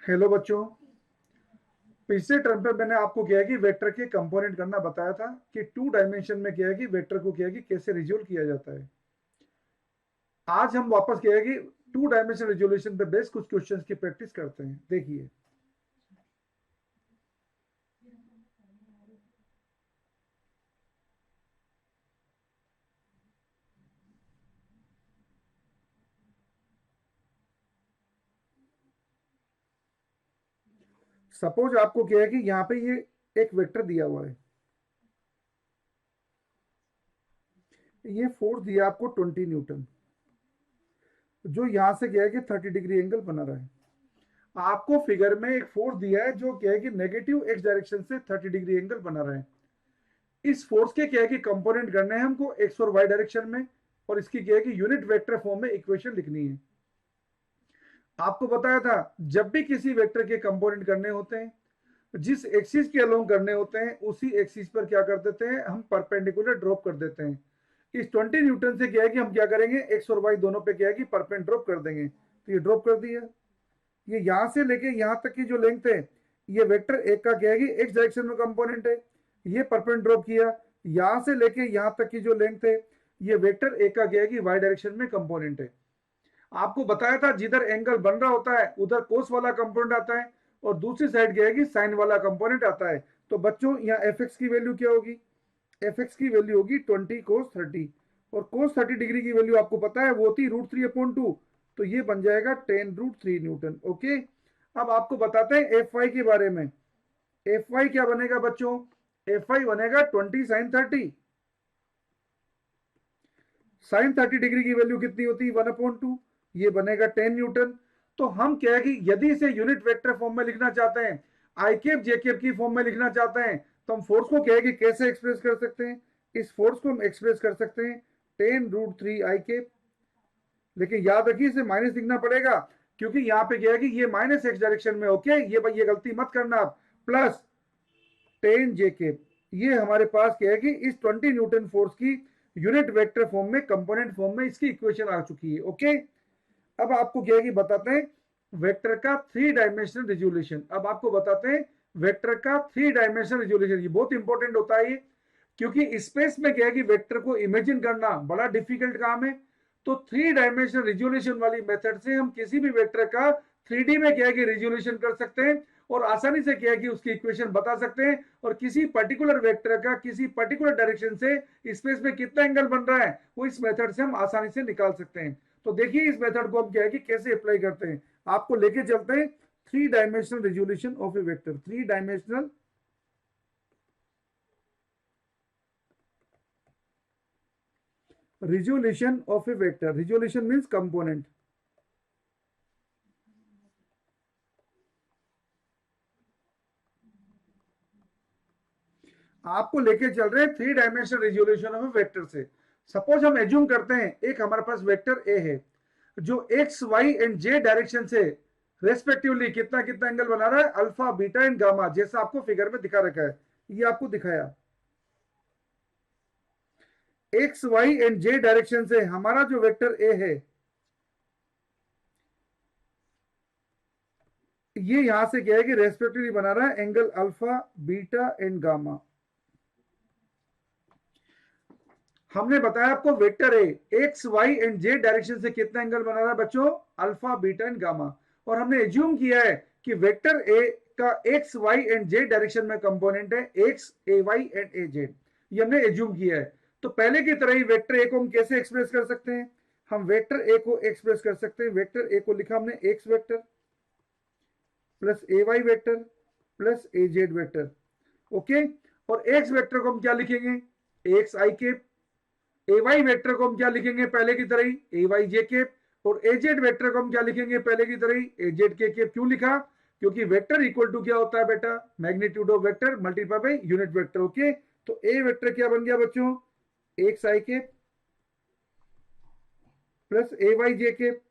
Hello बच्चों, पिछले term पे मैंने आपको किया है कि वेक्टर के कंपोनेंट करना बताया था कि टू डायमेंशन में किया है कि वेक्टर को किया है कि कैसे रिजोल्व किया जाता है। आज हम वापस किया है कि टू डायमेंशन रिजोल्यूशन पे बेस्ड कुछ क्वेश्चंस की प्रैक्टिस करते हैं। देखिए, सपोज आपको क्या है कि यहाँ पे ये एक वेक्टर दिया हुआ है, ये फोर्स दिया आपको 20 न्यूटन, जो यहाँ से क्या है कि 30 डिग्री एंगल बना रहा है। आपको फिगर में एक फोर्स दिया है जो क्या है कि नेगेटिव एक्स डायरेक्शन से 30 डिग्री एंगल बना रहा है। इस फोर्स के क्या है कि कंपोनेंट करने हैं हमको एक्स और वाई डायरेक्शन में, और इसकी क्या है कि यूनिट वेक्टर फॉर्म में इक्वेशन लिखनी है। आपको बताया था जब भी किसी वेक्टर के कंपोनेंट करने होते हैं, जिस एक्सिस के अलोंग करने होते हैं उसी एक्सिस पर क्या कर देते हैं, हम परपेंडिकुलर ड्रॉप कर देते हैं। इस 20 न्यूटन से क्या है कि हम क्या करेंगे, एक्स और वाई दोनों पे क्या है कि परपेंड ड्रॉप कर देंगे। तो ये ड्रॉप कर दिया। ये यहां से लेके यहां तक की जो लेंथ है, ये वेक्टर एक का क्या है कि एक्स डायरेक्शन में कंपोनेंट है। ये परपेंड ड्रॉप किया। यहां से लेके यहां तक की जो लेंथ है, ये वेक्टर एक का क्या है कि वाई डायरेक्शन में कंपोनेंट है। आपको बताया था जिधर एंगल बन रहा होता है उधर कोस वाला कंपोनेंट आता है, और दूसरी साइड क्या है कि साइन वाला कंपोनेंट आता है। तो बच्चों यहाँ एफ एक्स की वैल्यू क्या होगी, एफ एक्स की वैल्यू होगी 20 cos 30, और cos 30 डिग्री की वैल्यू आपको पता है वो होती √3/2। तो ये बन जाएगा 10√3 न्यूटन। ओके, अब आपको बताते हैं एफ वाई के बारे में। एफ वाई क्या बनेगा बच्चों, एफ वाई बनेगा 20 sin 30। sin 30 डिग्री की वैल्यू कितनी होती है, 1/2। ये बनेगा 10 न्यूटन। तो हम क्या है कि यदि इसे यूनिट वेक्टर फॉर्म में लिखना चाहते हैं, आई केप जे केप की फॉर्म में लिखना चाहते हैं, तो हम फोर्स को क्या है कि कैसे एक्सप्रेस कर सकते हैं। इस फोर्स को हम एक्सप्रेस कर सकते हैं 10√3 आई केप। लेकिन याद रखिए इसे माइनस लिखना पड़ेगा, क्योंकि यहाँ पे क्या है कि ये माइनस एक्स डायरेक्शन में। ओके, ये गलती मत करना आप। प्लस 10 जे केप, ये हमारे पास क्या है कि इस 20 न्यूटन फोर्स की यूनिट वेक्टर फॉर्म में, कंपोनेंट फॉर्म में इसकी इक्वेशन आ चुकी है। ओके, अब आपको क्या है कि बताते हैं वेक्टर का 3 डायमेंशनल रिजोल्यूशन। अब आपको बताते हैं वेक्टर का 3 डायमेंशनल रिजोल्यूशन। ये बहुत इंपॉर्टेंट होता है ये, क्योंकि स्पेस में क्या है कि वेक्टर को इमेजिन करना बड़ा डिफिकल्ट काम है। तो 3 डायमेंशनल रिजोल्यूशन वाली मेथड से हम किसी भी वेक्टर का 3D में क्या है कि रिजोल्यूशन कर सकते हैं, और आसानी से क्या है कि उसकी इक्वेशन बता सकते हैं, और किसी पर्टिकुलर वेक्टर का किसी पर्टिकुलर डायरेक्शन से स्पेस में कितना एंगल बन रहा है वो इस मेथड से हम आसानी से निकाल सकते हैं। तो देखिए इस मेथड को हम क्या है कि कैसे अप्लाई करते हैं, आपको लेके चलते हैं 3 dimensional resolution of a vector. 3 dimensional resolution of a vector, resolution means component। आपको लेके चल रहे हैं 3 dimensional resolution of a vector से। सपोज हम एज्यूम करते हैं एक हमारे पास वेक्टर ए है, जो X Y and Z direction से रेस्पेक्टिवली कितना कितना एंगल बना रहा है, अल्फा बीटा एंड गामा, जैसा आपको फिगर में दिखा रखा है। ये आपको दिखाया X Y and Z direction से हमारा जो वेक्टर ए है, ये यहां से क्या है कि रेस्पेक्टिवली बना रहा है angle alpha beta and gamma. हमने बताया आपको vector A X Y and Z direction से कितना एंगल बना रहा है बच्चों, अल्फा बीटा एंड गामा। और हमने एज्यूम किया है कि वेक्टर ए का X Y and Z direction में कंपोनेंट है X A Y and A Z. ये हमने एज्यूम किया है। तो पहले की तरह ही वेक्टर ए को हम कैसे एक्सप्रेस कर सकते हैं, हम वेक्टर ए को एक्सप्रेस कर सकते हैं। वेक्टर ए को लिखा हमने x vector plus A Y vector plus A Z vector. Okay, और एक्स वेक्टर को हम क्या लिखेंगे, एक्स आई केप। ए वाई वेक्टर को हम क्या लिखेंगे पहले की तरह ही, ए वाई जे केप। और ए जेड वेक्टर को हम क्या लिखेंगे पहले की तरह ही, ए जेड के केप। क्यों लिखा, क्योंकि वेक्टर इक्वल टू क्या होता है बेटा, magnitude of vector multiply by unit vector. Okay, तो ए वेक्टर क्या बन गया बच्चों, x I cap plus A Y J cap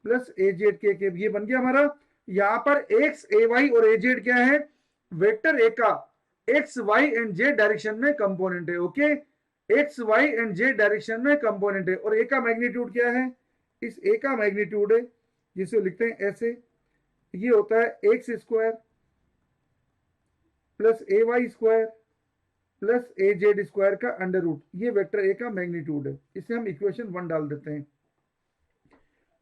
plus A Z के केप। ये बन गया हमारा। यहां पर एक्स ए वाई और ए जेड क्या है, वेक्टर ए का X Y and Z direction में कंपोनेंट है। Okay, X Y and Z direction में कंपोनेंट है। और ए का मैग्नीट्यूड क्या है, इस ए का मैग्नीट्यूड है जिसे लिखते हैं ऐसे, ये होता है x square plus A Y square plus A Z square का अंडर रूट, ये वेक्टर ए का मैग्नीट्यूड है। इसे हम इक्वेशन 1 डाल देते हैं।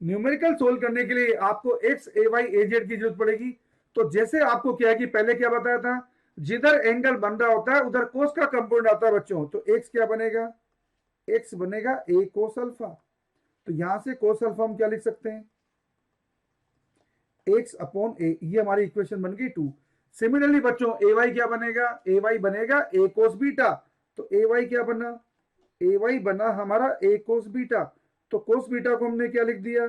न्यूमेरिकल सोल्व करने के लिए आपको x A Y A Z की जरूरत पड़ेगी। तो जैसे आपको क्या है कि पहले क्या बताया था, जिधर एंगल बन रहा होता है उधर कोस का कंपोनेंट आता है बच्चों। तो एक्स क्या बनेगा, एक्स बनेगा ए कोस अल्फा। तो यहां से कोस अल्फा हम क्या लिख सकते हैं, एक्स अपॉन ए, ये हमारी इक्वेशन बन गई 2। सिमिलरली बच्चों ए वाई क्या बनेगा, ए वाई बनेगा ए कोस बीटा। तो ए वाई क्या बना, ए वाई बना हमारा ए कोस बीटा। तो कोस बीटा को हमने क्या लिख दिया,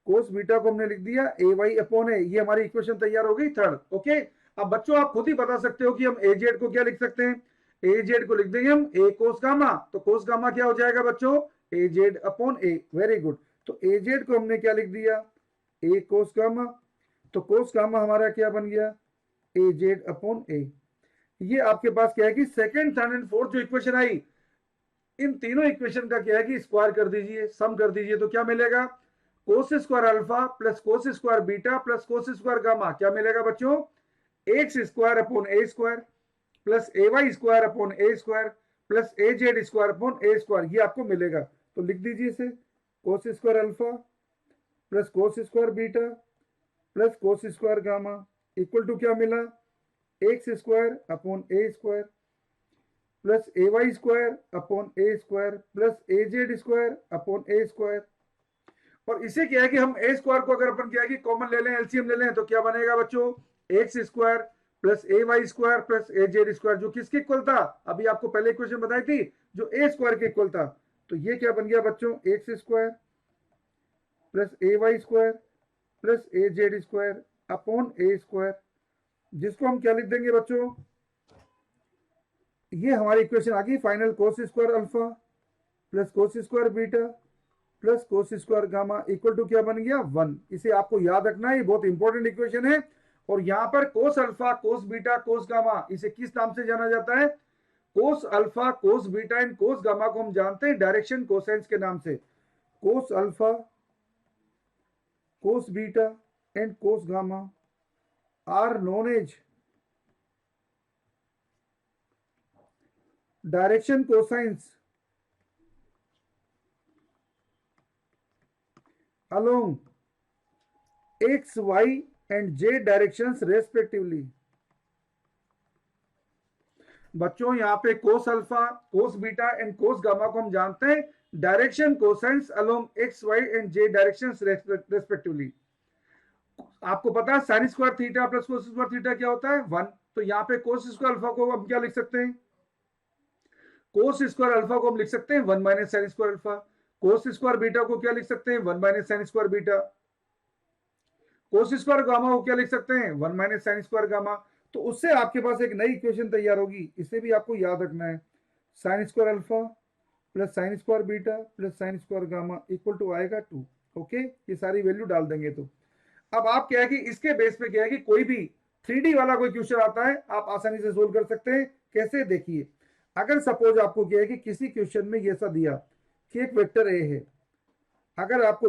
कोस बीटा को हमने लिख दिया ए वाई अपॉन ए। ये हमारी इक्वेशन तैयार हो गई थर्ड। ओके, अब बच्चों आप खुद ही बता सकते हो कि हम ए जेड को क्या लिख सकते हैं, ए जेड को लिख देंगे हम ए कोस गामा। तो कोस गामा क्या हो जाएगा बच्चों, A Z upon A. Very good. तो ए जेड को हमने क्या लिख दिया, ए कोस गामा। तो कोस गामा हमारा क्या बन गया, ए जेड अपॉन ए। ये आपके पास क्या है कि सेकंड थर्ड एंड फोर्थ जो इक्वेशन आई, इन तीनों इक्वेशन का क्या है कि स्क्वायर कर दीजिए, सम कर दीजिए। तो क्या मिलेगा, cos square alpha plus cos square beta plus cos square gamma, क्या मिलेगा बच्चों, X square upon A square plus A Y square upon A square plus A Z square upon A square, ये आपको मिलेगा। तो लिख दीजिए इसे, cos square alpha plus cos square beta plus cos square gamma equal to क्या मिला, X square upon A square plus A Y square upon A square plus A Z square upon A square. और इसे क्या है कि हम ए square को अगर अपन क्या है कि कॉमन ले लें, एलसीएम ले लें, तो क्या बनेगा बच्चों, X square plus A Y square plus A Z square, जो किसके इक्वल था, अभी आपको पहले इक्वेशन बताई थी, जो ए स्क्वायर के इक्वल था। तो ये क्या बन गया बच्चों, X square plus A Y square plus A Z square upon A square, जिसको हम क्या लिख देंगे बच्चों, ये हमारी इक्वेशन आ गई final, cos square alpha plus cos square beta plus cos square gamma equal to क्या बन गया 1। इसे आपको याद रखना है, ये बहुत इंपॉर्टेंट इक्वेशन है। और यहां पर cos alpha cos beta cos gamma, इसे किस नाम से जाना जाता है, cos alpha cos beta and cos gamma को हम जानते हैं डायरेक्शन कोसाइंस के नाम से। Cos alpha cos beta and cos gamma are known as direction cosines along x, y and z directions respectively। बच्चों यहाँ पे cos alpha cos beta and cos gamma को हम जानते हैं direction cosines along X Y and Z directions respectively. आपको पता है sine square theta plus cos square theta क्या होता है 1। तो यहाँ पे कोस स्क्वायर अल्फा को हम क्या लिख सकते हैं, कोस स्क्वायर अल्फा को हम लिख सकते हैं 1 माइनस साइन स्क्वायर अल्फा। कोस स्क्वायर बीटा को क्या लिख सकते हैं 1 माइनस साइन स्क्वायर बीटा। कोस स्क्वायर गामा को क्या लिख सकते हैं 1 माइनस साइन स्क्वायर गामा। तो उससे आपके पास एक नई इक्वेशन तैयार होगी, इसे भी आपको याद रखना है, sine square alpha plus sine square beta plus sine square gamma equal to आएगा 2। ओके, ये सारी वैल्यू डाल देंगे। तो अब आप क्या है कि इसके बेस पे क्या है कि कोई भी 3D वाला कोई क्वेश्चन आता है आप आसानी से सोल्व कर सकते हैं। कैसे, देखिए, अगर सपोज आपको क्या है कि किसी क्वेश्चन में ये ऐसा दिया कि एक वेक्टर ए है, अगर आपको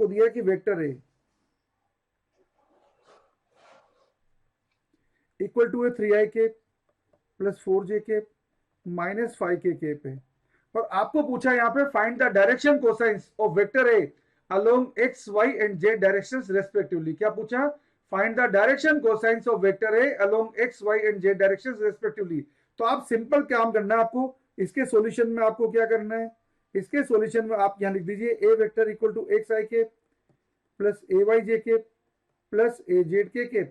दिया कि vector A equal to 3i cap plus 4j cap minus 5k cap है, और आपको पूछा यहाँ पे find the direction cosines of vector A along X Y and Z directions respectively. क्या पूछा, find the direction cosines of vector A along X Y and Z directions respectively. तो आप सिंपल काम करना है आपको, इसके सॉल्यूशन में आपको क्या करना है, इसके सॉल्यूशन में आप यहां लिख दीजिए ए वेक्टर इक्वल टू एक्स आई के प्लस ए वाई जे के प्लस ए जेड के।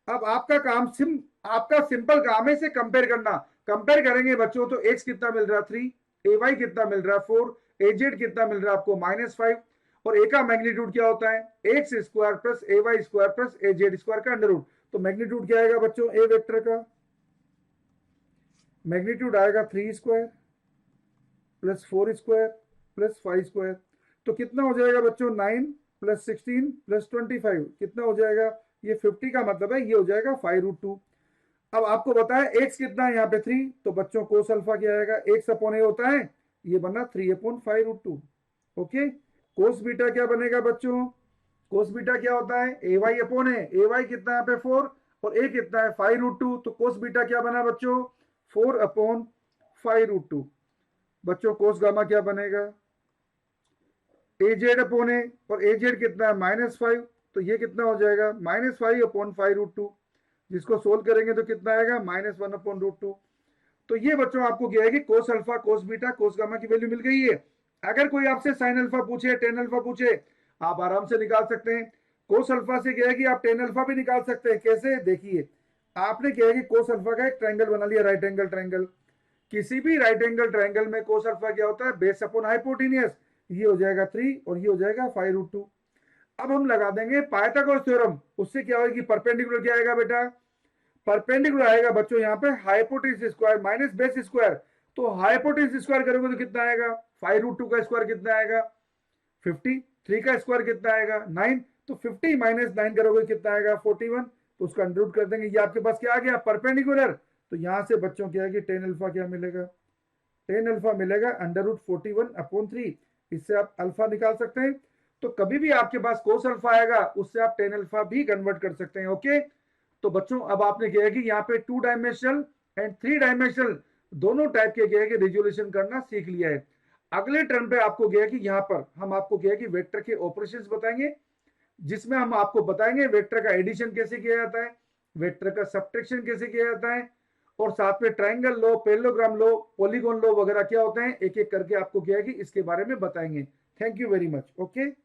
अब आपका सिंपल काम है इसे कंपेयर करना। कंपेयर करेंगे बच्चों तो एक्स कितना मिल रहा है 3, ए वाई कितना मिल रहा है 4, ए जेड कितना मिल रहा है आपको -5, और ए का मैग्नीट्यूड क्या होता है x square plus A Y square plus A Z square का अंडर रूट। तो मैग्नीट्यूड क्या आएगा बच्चों, ए वेक्टर का मैग्नीट्यूड आएगा 3 square plus 4 square plus 5 square. तो कितना हो जाएगा बच्चों 9 प्लस 16 प्लस 25 कितना हो जाएगा, ये 50 का मतलब है ये हो जाएगा 5√2। अब आपको बताया एक्स कितना है यहाँ पे 3, तो बच्चों कोस अल्फा क्या आएगा, एक्स अपॉन ए होता है, ये बना 3/5√2। ओके, कोस बीटा क्या बनेगा बच्चों, कोस बीटा क्या होता है, ए वाई अपॉन है, ए वाई कितना है यहाँ पे 4 और ए कितना है 5√2, तो कोस बीटा क्या बना बच्चों 4/5√2। बच्चों कोस गामा क्या बनेगा, ए जेड अपॉन ए, और ए जेड कितना है -5, तो ये कितना हो जाएगा -5/5√2, जिसको सोल्व करेंगे तो कितना आएगा -1/√2। तो ये बच्चों आपको क्या है कि कोस alpha cos beta cos gamma की वैल्यू मिल गई है। अगर कोई आपसे साइन अल्फा पूछे टेन अल्फा पूछे, आप आराम से निकाल सकते हैं। कोस अल्फा से क्या है कि आप टेन अल्फा भी निकाल सकते हैं। कैसे, देखिए आपने क्या है कि कोस अल्फा का एक ट्रायंगल बना लिया, राइट एंगल ट्रायंगल। किसी भी राइट एंगल ट्रायंगल में कोस अल्फा क्या होता है, बेस अपॉन हाइपोटेनियस, ये हो जाएगा 3 और ये हो जाएगा 5√2। अब हम लगा देंगे पाइथागोरस थ्योरम, उससे क्या होगा कि परपेंडिकुलर क्या आएगा बेटा, परपेंडिकुलर आएगा बच्चों यहाँ पे hypotenuse square minus base square. तो हाइपोटेन्यूज स्क्वायर करोगे तो कितना आएगा, 5√2 का स्क्वायर कितना आएगा 50, 3 का स्क्वायर कितना आएगा 9, तो 50 माइनस 9 करोगे कितना आएगा 41, तो उसका अंडर रूट कर देंगे। ये आपके पास क्या आ गया परपेंडिकुलर। तो यहां से बच्चों क्या है कि टेन अल्फा क्या मिलेगा, टेन अल्फा मिलेगा √41/3। इससे आप अल्फा निकाल सकते हैं। तो कभी भी आपके पास कोस अल्फा आएगा उससे आप टेन अल्फा भी कन्वर्ट कर सकते हैं। ओके, तो बच्चों अब आपने क्या है कि यहाँ पे 2 डायमेंशनल एंड 3 डायमेंशनल दोनों टाइप के क्या है कि रिजोल्यूशन करना सीख लिया है। अगले टर्म पे आपको क्या है कि यहाँ पर हम आपको क्या है कि वेक्टर के ऑपरेशंस बताएंगे, जिसमें हम आपको बताएंगे वेक्टर का एडिशन कैसे किया जाता है, वेक्टर का सब्ट्रैक्शन कैसे किया जाता है, और साथ में ट्राइंगल लो, पैरेललोग्राम लो, पॉलीगॉन लो वगैरह क्या होते हैं, एक एक करके आपको क्या है कि इसके बारे में बताएंगे। Thank you very much. Okay.